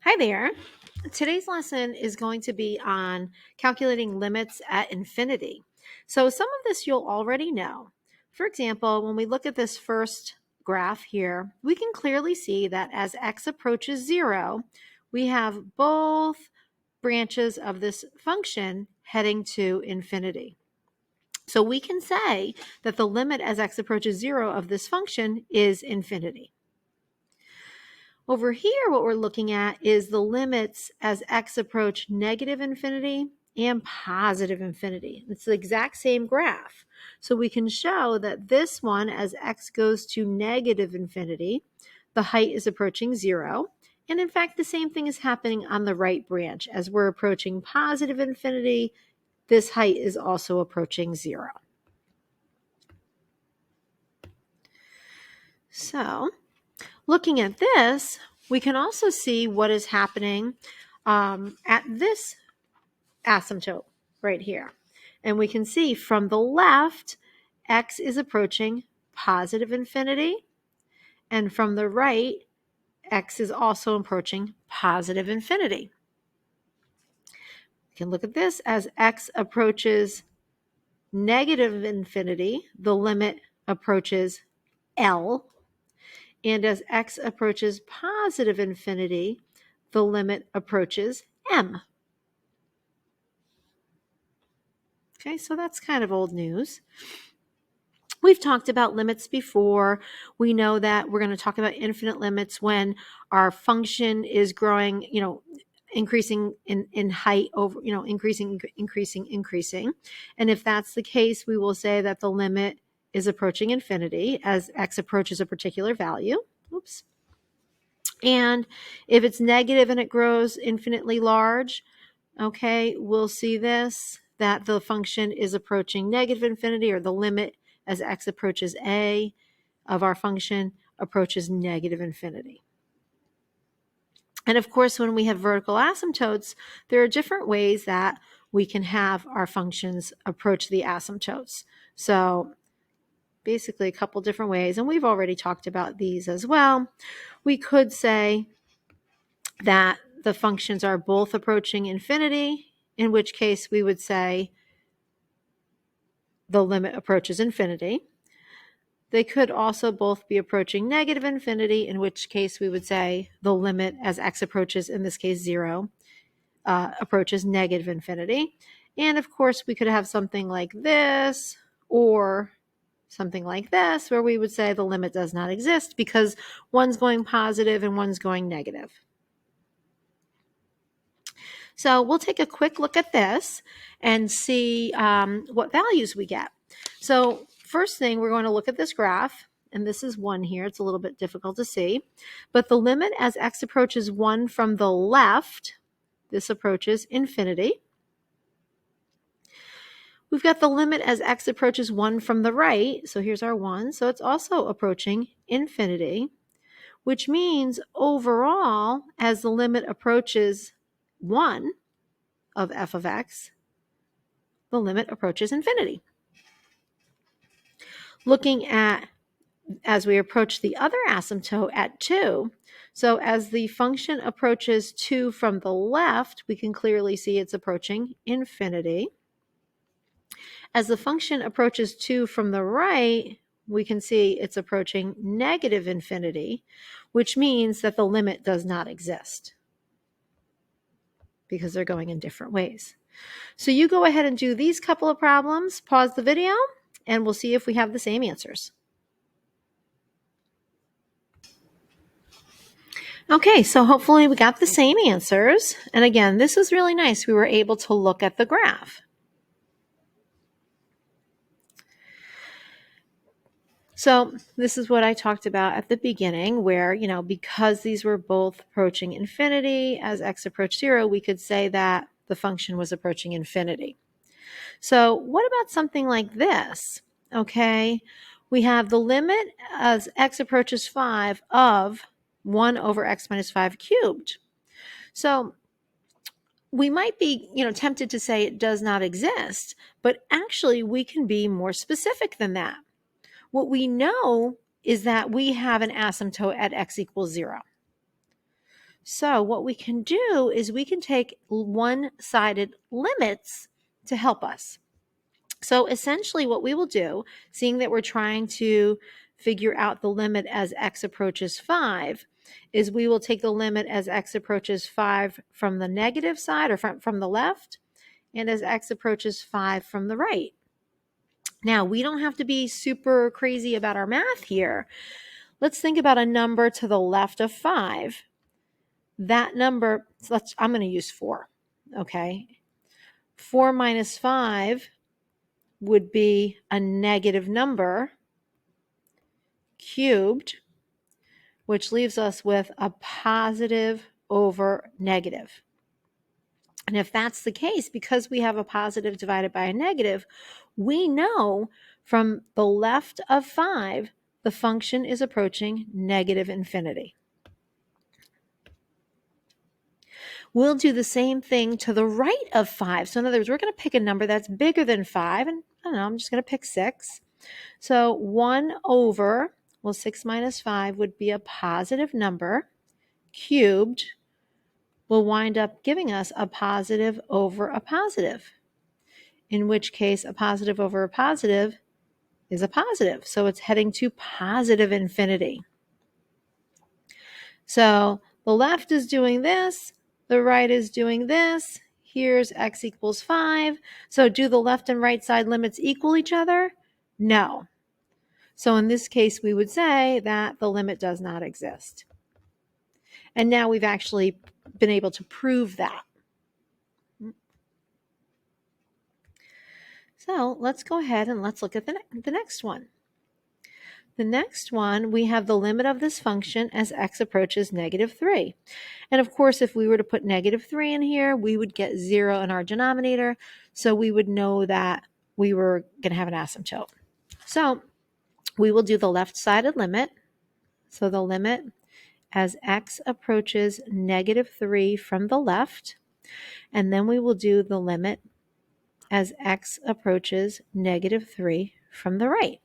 Hi there. Today's lesson is going to be on calculating limits at infinity. So some of this you'll already know. For example, when we look at this first graph here, we can clearly see that as x approaches 0, we have both branches of this function heading to infinity. So we can say that the limit as x approaches 0 of this function is infinity. Over here, what we're looking at is the limits as x approach negative infinity and positive infinity. It's the exact same graph. So we can show that this one, as x goes to negative infinity, the height is approaching 0. And in fact, the same thing is happening on the right branch. As we're approaching positive infinity, this height is also approaching 0. So looking at this, we can also see what is happening at this asymptote right here. And we can see from the left, x is approaching positive infinity. And from the right, x is also approaching positive infinity. We can look at this as x approaches negative infinity, the limit approaches L. And as x approaches positive infinity, the limit approaches M. Okay, so that's kind of old news. We've talked about limits before. We know that we're going to talk about infinite limits when our function is growing, increasing in height over, increasing. And if that's the case, we will say that the limit is approaching infinity as x approaches a particular value. Oops. And if it's negative and it grows infinitely large, okay, we'll see this, that the function is approaching negative infinity, or the limit as x approaches a of our function approaches negative infinity. And of course, when we have vertical asymptotes, there are different ways that we can have our functions approach the asymptotes. So basically a couple different ways, and we've already talked about these as well. We could say that the functions are both approaching infinity, in which case we would say the limit approaches infinity. They could also both be approaching negative infinity, in which case we would say the limit as x approaches, in this case 0, approaches negative infinity. And of course, we could have something like this or something like this, where we would say the limit does not exist because one's going positive and one's going negative. So we'll take a quick look at this and see what values we get. So first thing, we're going to look at this graph, and this is 1 here. It's a little bit difficult to see, but the limit as x approaches 1 from the left, this approaches infinity. We've got the limit as x approaches 1 from the right, so here's our 1, so it's also approaching infinity, which means overall, as the limit approaches 1 of f of x, the limit approaches infinity. Looking at as we approach the other asymptote at 2, so as the function approaches 2 from the left, we can clearly see it's approaching infinity. As the function approaches 2 from the right, we can see it's approaching negative infinity, which means that the limit does not exist because they're going in different ways. So you go ahead and do these couple of problems, pause the video, and we'll see if we have the same answers. Okay, so hopefully we got the same answers. And again, this is really nice. We were able to look at the graph. So this is what I talked about at the beginning, where, because these were both approaching infinity, as x approached 0, we could say that the function was approaching infinity. So what about something like this? Okay, we have the limit as x approaches 5 of 1 over x minus 5 cubed. So we might be, tempted to say it does not exist, but actually we can be more specific than that. What we know is that we have an asymptote at x equals 0. So what we can do is we can take one-sided limits to help us. So essentially what we will do, seeing that we're trying to figure out the limit as x approaches 5, is we will take the limit as x approaches 5 from the negative side or from the left, and as x approaches 5 from the right. Now, we don't have to be super crazy about our math here. Let's think about a number to the left of 5. That number, I'm going to use 4, okay? 4 minus 5 would be a negative number cubed, which leaves us with a positive over negative. And if that's the case, because we have a positive divided by a negative, we know from the left of 5, the function is approaching negative infinity. We'll do the same thing to the right of 5. So in other words, we're going to pick a number that's bigger than 5. And I don't know, I'm just going to pick 6. So 1 over, 6 minus 5 would be a positive number cubed will wind up giving us a positive over a positive, in which case a positive over a positive is a positive. So it's heading to positive infinity. So the left is doing this, the right is doing this. Here's x equals 5. So do the left and right side limits equal each other? No. So in this case, we would say that the limit does not exist. And now we've actually been able to prove that. So let's go ahead and let's look at the next one. The next one, we have the limit of this function as x approaches negative 3. And of course, if we were to put negative 3 in here, we would get 0 in our denominator. So we would know that we were going to have an asymptote. So we will do the left-sided limit. So the limit as x approaches negative 3 from the left. And then we will do the limit as x approaches negative 3 from the right.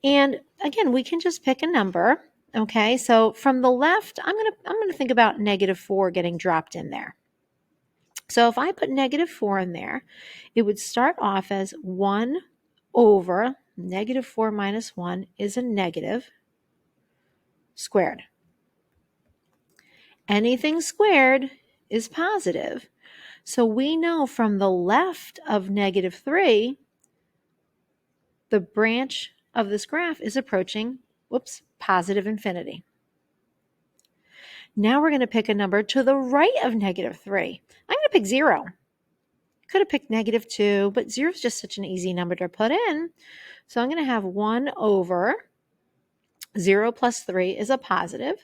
And again, we can just pick a number. Okay, so from the left, I'm gonna think about negative 4 getting dropped in there. So if I put negative 4 in there, it would start off as 1 over negative 4 minus 1 is a negative squared. Anything squared is positive. So we know from the left of negative 3, the branch of this graph is approaching, positive infinity. Now we're going to pick a number to the right of negative 3. I'm going to pick 0. Could have picked negative 2, but 0 is just such an easy number to put in. So I'm going to have 1 over 0 plus 3 is a positive.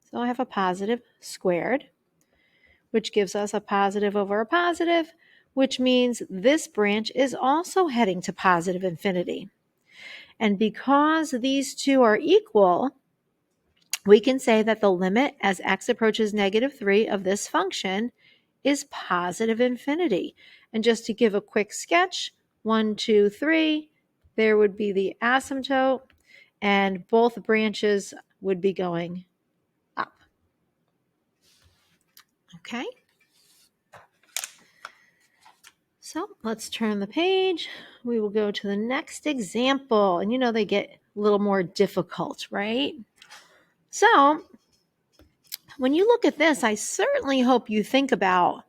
So I have a positive squared, which gives us a positive over a positive, which means this branch is also heading to positive infinity. And because these two are equal, we can say that the limit as x approaches negative 3 of this function is positive infinity. And just to give a quick sketch, 1, 2, 3, there would be the asymptote, and both branches would be going up. Okay. So let's turn the page. We will go to the next example. And you know they get a little more difficult, right? So when you look at this, I certainly hope you think about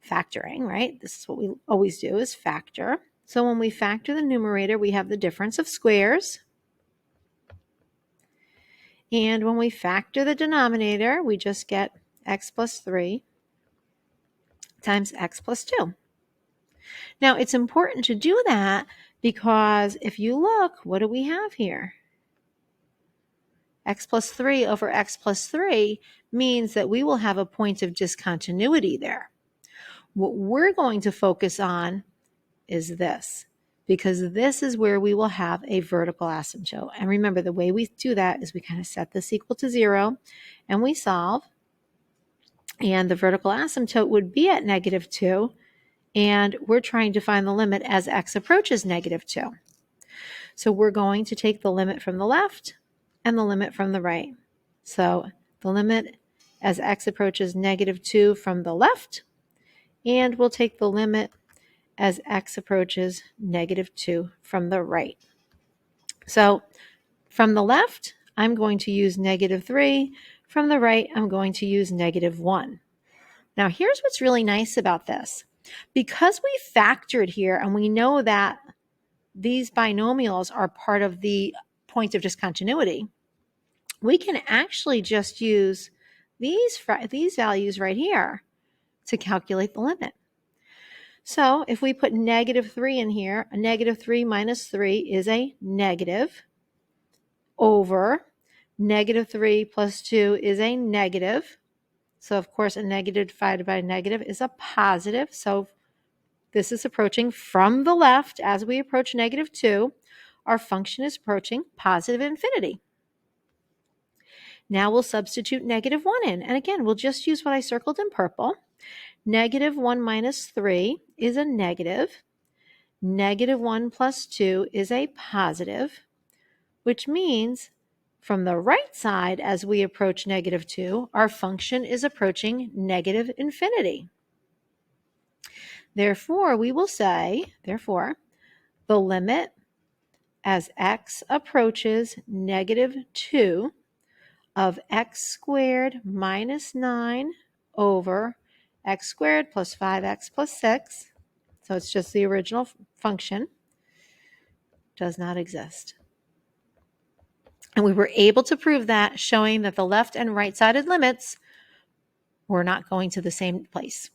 factoring, right? This is what we always do, is factor. So when we factor the numerator, we have the difference of squares. And when we factor the denominator, we just get x plus 3 times x plus 2. Now, it's important to do that because if you look, what do we have here? X plus 3 over x plus 3 means that we will have a point of discontinuity there. What we're going to focus on is this, because this is where we will have a vertical asymptote. And remember, the way we do that is we kind of set this equal to 0 and we solve. And the vertical asymptote would be at negative 2. And we're trying to find the limit as x approaches negative 2. So we're going to take the limit from the left and the limit from the right. So the limit as x approaches negative 2 from the left, and we'll take the limit as x approaches negative 2 from the right. So from the left, I'm going to use negative 3. From the right, I'm going to use negative 1. Now, here's what's really nice about this. Because we factored here and we know that these binomials are part of the point of discontinuity, we can actually just use these values right here to calculate the limit. So if we put negative 3 in here, a negative 3 minus 3 is a negative over negative 3 plus 2 is a negative. So of course, a negative divided by a negative is a positive. So this is approaching from the left as we approach negative 2. Our function is approaching positive infinity. Now we'll substitute negative 1 in. And again, we'll just use what I circled in purple. Negative 1 minus 3 is a negative. Negative 1 plus 2 is a positive, which means from the right side as we approach negative 2, our function is approaching negative infinity. Therefore, we will say, the limit as x approaches negative 2 of x squared minus 9 over x squared plus 5x plus 6, so it's just the original function, does not exist. And we were able to prove that, showing that the left and right-sided limits were not going to the same place.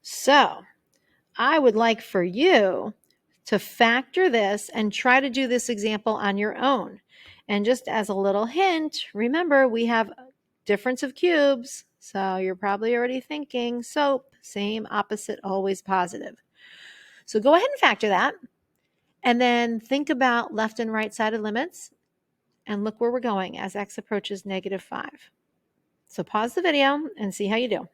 So I would like for you to factor this and try to do this example on your own. And just as a little hint, remember we have difference of cubes. So you're probably already thinking SOAP, same, opposite, always positive. So go ahead and factor that. And then think about left and right-sided limits. And look where we're going as x approaches negative 5. So pause the video and see how you do.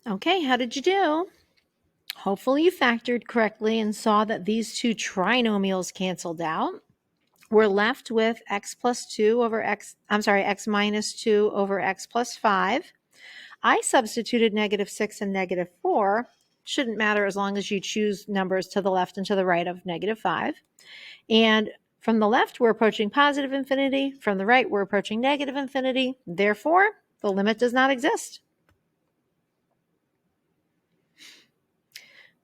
Okay, how did you do? Hopefully you factored correctly and saw that these two trinomials canceled out. We're left with x minus 2 over x plus 5. I substituted negative 6 and negative 4. Shouldn't matter as long as you choose numbers to the left and to the right of negative 5. And from the left, we're approaching positive infinity. From the right, we're approaching negative infinity. Therefore, the limit does not exist.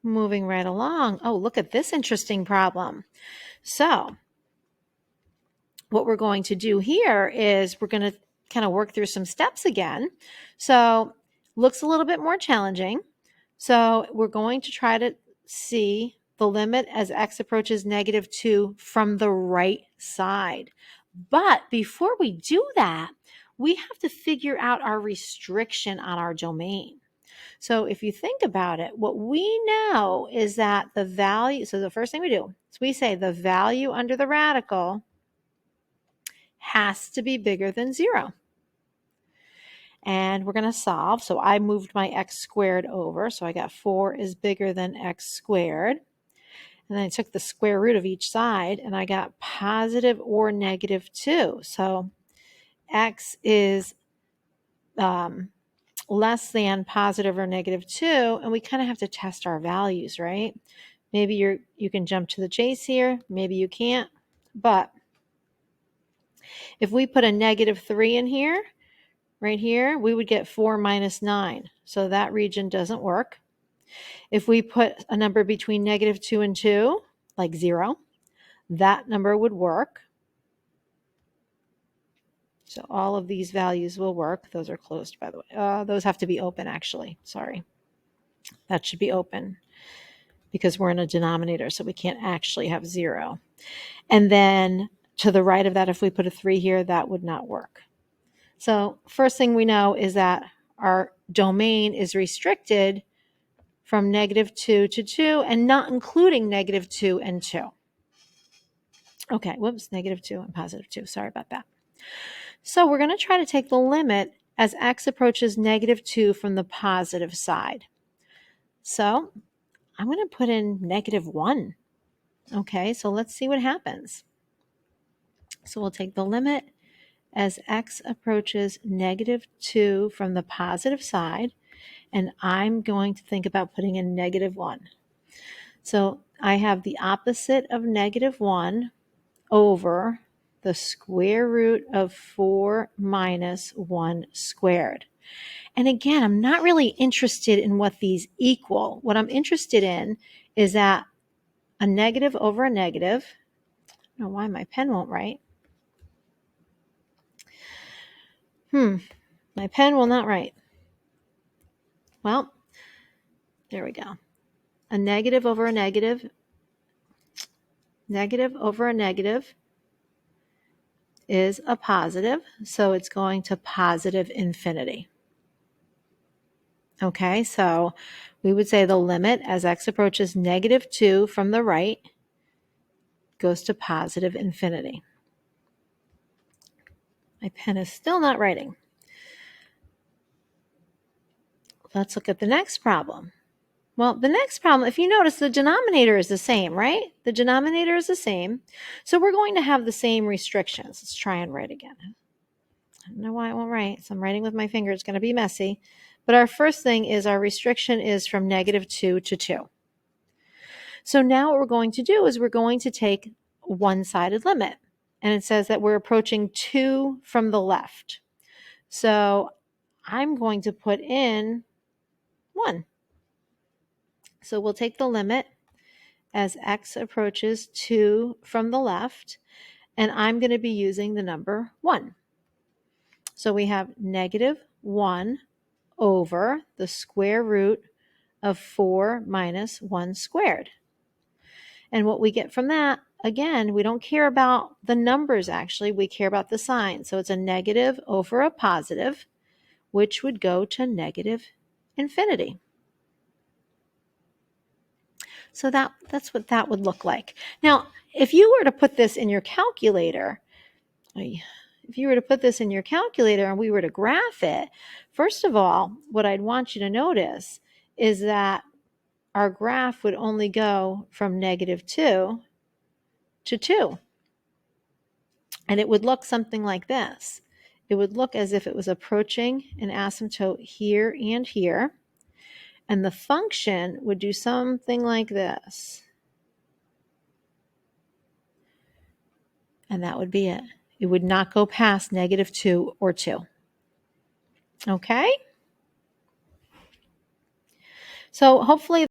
Moving right along. Oh, look at this interesting problem. So what we're going to do here is we're going to kind of work through some steps again. So looks a little bit more challenging. So we're going to try to see the limit as x approaches negative 2 from the right side. But before we do that, we have to figure out our restriction on our domain. So if you think about it, what we know is that the value, so the first thing we do is we say the value under the radical has to be bigger than 0. And we're going to solve. So I moved my x squared over. So I got 4 is bigger than x squared. And then I took the square root of each side and I got positive or negative 2. So x is less than positive or negative 2. And we kind of have to test our values, right? Maybe you can jump to the chase here. Maybe you can't. But if we put a negative 3 in here, right here, we would get 4 minus 9. So that region doesn't work. If we put a number between negative 2 and 2, like 0, that number would work. So all of these values will work. Those are closed, by the way. Those have to be open, actually. Sorry. That should be open because we're in a denominator, so we can't actually have 0. And then to the right of that, if we put a 3 here, that would not work. So first thing we know is that our domain is restricted from negative 2 to 2 and not including negative 2 and 2. Okay, whoops, negative 2 and positive 2. Sorry about that. So we're going to try to take the limit as x approaches negative 2 from the positive side. So I'm going to put in negative 1. Okay, so let's see what happens. So we'll take the limit as x approaches -2 from the positive side, and I'm going to think about putting in -1. So I have the opposite of -1 over the square root of 4 minus 1 squared. And again, I'm not really interested in what these equal. What I'm interested in is that a negative over a negative. I don't know why my pen won't write. My pen will not write. Well, there we go. A negative over a negative over a negative is a positive, so it's going to positive infinity. Okay, so we would say the limit as x approaches -2 from the right goes to positive infinity. My pen is still not writing. Let's look at the next problem. Well, the next problem, if you notice, the denominator is the same, right? The denominator is the same. So we're going to have the same restrictions. Let's try and write again. I don't know why it won't write. So I'm writing with my finger. It's going to be messy. But our first thing is our restriction is from -2 to 2. So now what we're going to do is we're going to take a one-sided limit. And it says that we're approaching 2 from the left. So I'm going to put in 1. So we'll take the limit as x approaches 2 from the left, and I'm going to be using the number 1. So we have -1 over the square root of 4 minus 1 squared. And what we get from that, again, we don't care about the numbers actually, we care about the sign. So it's a negative over a positive, which would go to negative infinity. So that's what that would look like. Now, if you were to put this in your calculator, and we were to graph it, first of all, what I'd want you to notice is that our graph would only go from -2 to 2. And it would look something like this. It would look as if it was approaching an asymptote here and here. And the function would do something like this. And that would be it. It would not go past -2 or 2. Okay? So hopefully